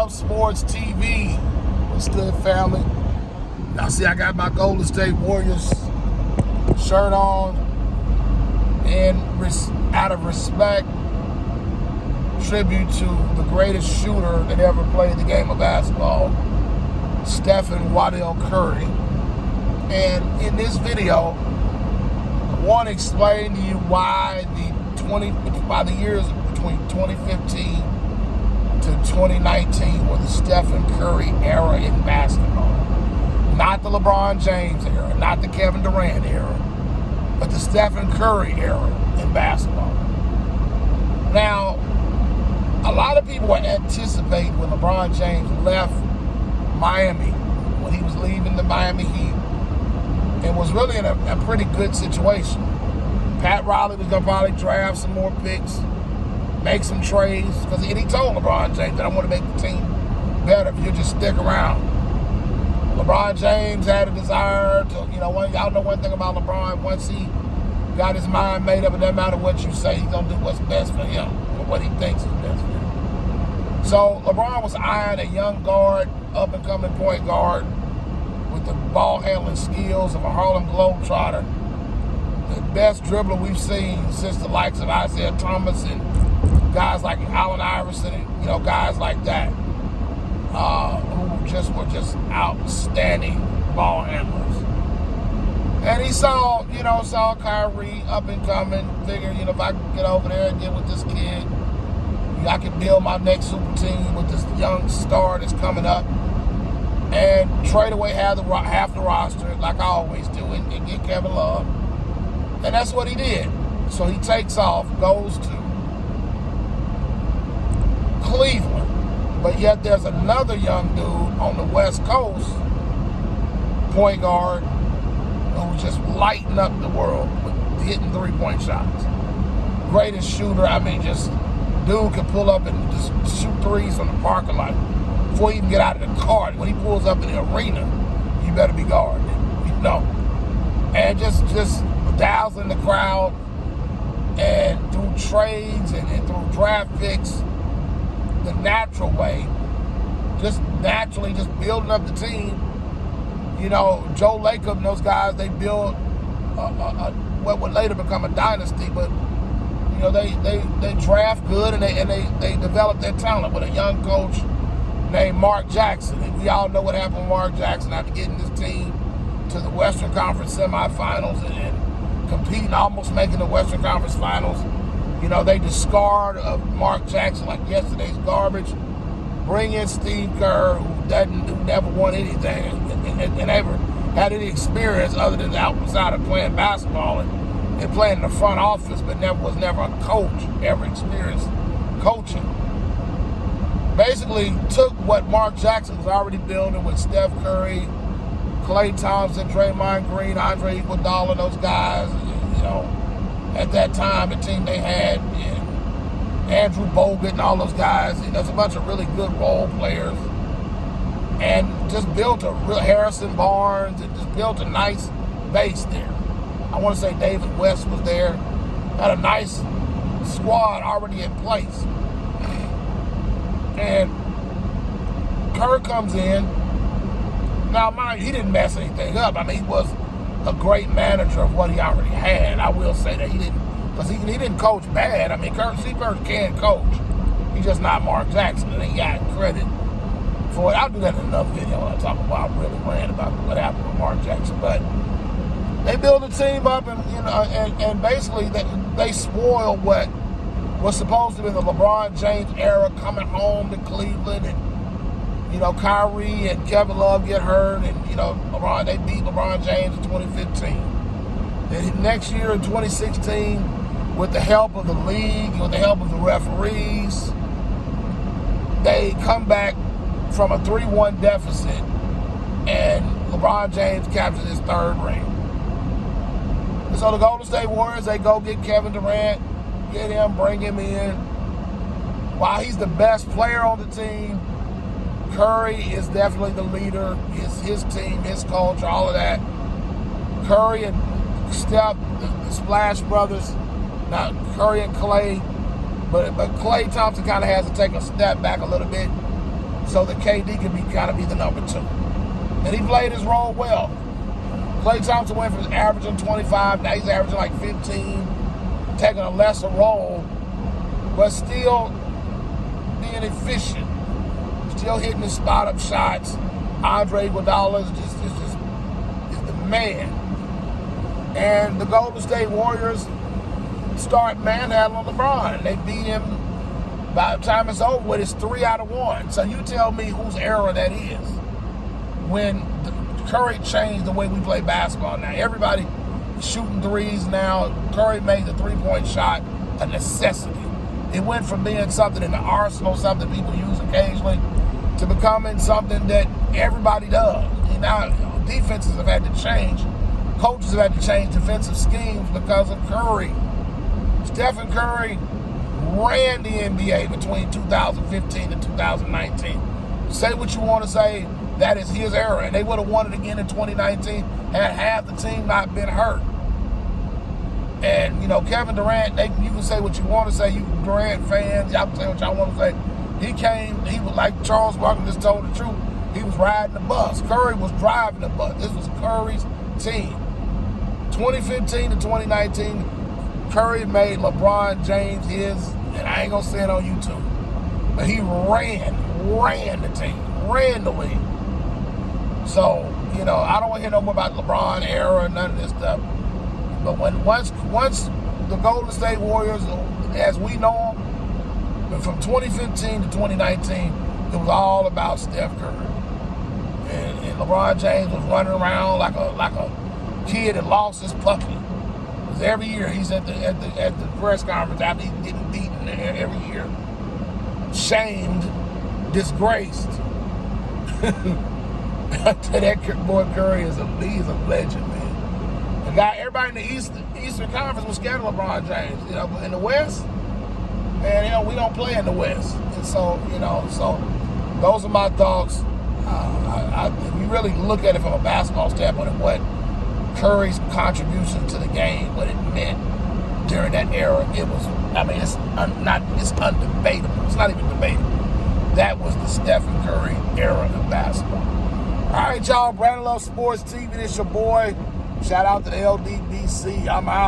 Love Sports TV. What's good, family? Y'all see I got my Golden State Warriors shirt on. And out of respect, tribute to the greatest shooter that ever played the game of basketball, Steph and Waddell Curry. And in this video, I want to explain to you why the years between 2015 to 2019 were the Steph and Curry era in basketball. Not the LeBron James era, not the Kevin Durant era, but the Steph and Curry era in basketball. Now, a lot of people were anticipating when LeBron James left Miami, when he was leaving the Miami Heat, and was really in a pretty good situation. Pat Riley was going to probably draft some more picks, make some trades, because he told LeBron James that I want to make the team better if you just stick around. LeBron James had a desire to, y'all know one thing about LeBron, once he got his mind made up, it doesn't matter what you say, he's going to do what's best for him, or what he thinks is best for him. So LeBron was eyeing a young guard, up-and-coming point guard, with the ball-handling skills of a Harlem Globetrotter, the best dribbler we've seen since the likes of Isaiah Thomas and guys like Allen Iverson and, guys like that, who were just outstanding ball handlers. And he saw Kyrie up and coming, figured, if I can get over there and get with this kid, I can build my next super team with this young star that's coming up, and trade away half the roster, like I always do, and get Kevin Love. And that's what he did. So he takes off, goes to Cleveland. But yet there's another young dude on the West Coast, point guard, who's just lighting up the world with hitting three-point shots. Greatest shooter. Just dude can pull up and just shoot threes from the parking lot before he even get out of the car. When he pulls up in the arena, you better be guarded, And just dazzling the crowd, and through trades and through draft picks, the natural way, just naturally just building up the team. Joe Lacob and those guys, they built what would later become a dynasty, but they draft good and they develop their talent with a young coach named Mark Jackson. And we all know what happened with Mark Jackson after getting this team to the Western Conference semifinals and competing, almost making the Western Conference finals. They discard of Mark Jackson like yesterday's garbage. Bring in Steve Kerr, who never won anything and never had any experience other than outside of playing basketball and playing in the front office, but was never a coach, ever experienced coaching. Basically took what Mark Jackson was already building with Steph Curry, Klay Thompson, Draymond Green, Andre Iguodala, those guys, at that time, the team they had, and Andrew Bogut and all those guys, there's a bunch of really good role players, and just built a real Harrison Barnes, and just built a nice base there. I want to say David West was there, had a nice squad already in place. And Kerr comes in. Now, mind you, he didn't mess anything up. He was a great manager of what he already had. I will say that he didn't coach bad. Steve Kerr can coach. He's just not Mark Jackson, and he got credit for it. I'll do that in another video when I talk about really ran about what happened with Mark Jackson. But they build a team up, and basically they spoil what was supposed to be the LeBron James era, coming home to Cleveland, and Kyrie and Kevin Love get hurt, and they beat LeBron James in 2015. Then next year in 2016, with the help of the league, with the help of the referees, they come back from a 3-1 deficit, and LeBron James captures his third ring. And so the Golden State Warriors, they go get Kevin Durant, get him, bring him in. While he's the best player on the team, Curry is definitely the leader. It's his team, his culture, all of that. Curry and Steph, the Splash Brothers, not Curry and Klay, but Klay Thompson kind of has to take a step back a little bit. so that KD can kind of be the number 2. And he played his role well. Klay Thompson went from averaging 25, now he's averaging like 15, taking a lesser role, but still being efficient, still hitting the spot-up shots. Andre Iguodala is the man. And the Golden State Warriors start manhandling LeBron. They beat him. By the time it's over with, it's 3 out of 1. So you tell me whose era that is. When Curry changed the way we play basketball now. Everybody shooting threes now. Curry made the three-point shot a necessity. It went from being something in the arsenal, something people use occasionally, to becoming something that everybody does. And now defenses have had to change. Coaches have had to change defensive schemes because of Curry. Stephen Curry ran the NBA between 2015 and 2019. Say what you want to say, that is his era. And they would have won it again in 2019 had half the team not been hurt. And, Kevin Durant, you can say what you want to say. You Durant fans, y'all can say what y'all want to say. He was like Charles Barkley just told the truth. He was riding the bus. Curry was driving the bus. This was Curry's team. 2015 to 2019, Curry made LeBron James his, and I ain't going to say it on YouTube, but he ran the team, ran the league. So, I don't want to hear no more about LeBron era and none of this stuff. But once the Golden State Warriors, as we know them, from 2015 to 2019, it was all about Steph Curry. And LeBron James was running around like a kid that lost his puppy. Because every year he's at the press conference after he's getting beaten every year, shamed, disgraced. That boy Curry he's a legend, man. The guy, everybody in the Eastern Conference was scared of LeBron James. But in the West, man, we don't play in the West. And so, so those are my thoughts. If you really look at it from a basketball standpoint of what Curry's contribution to the game, what it meant during that era, it's undebatable. It's not even debatable. That was the Stephen Curry era of basketball. All right, y'all. Brandon Love Sports TV. This your boy. Shout out to the LDBC. I'm out.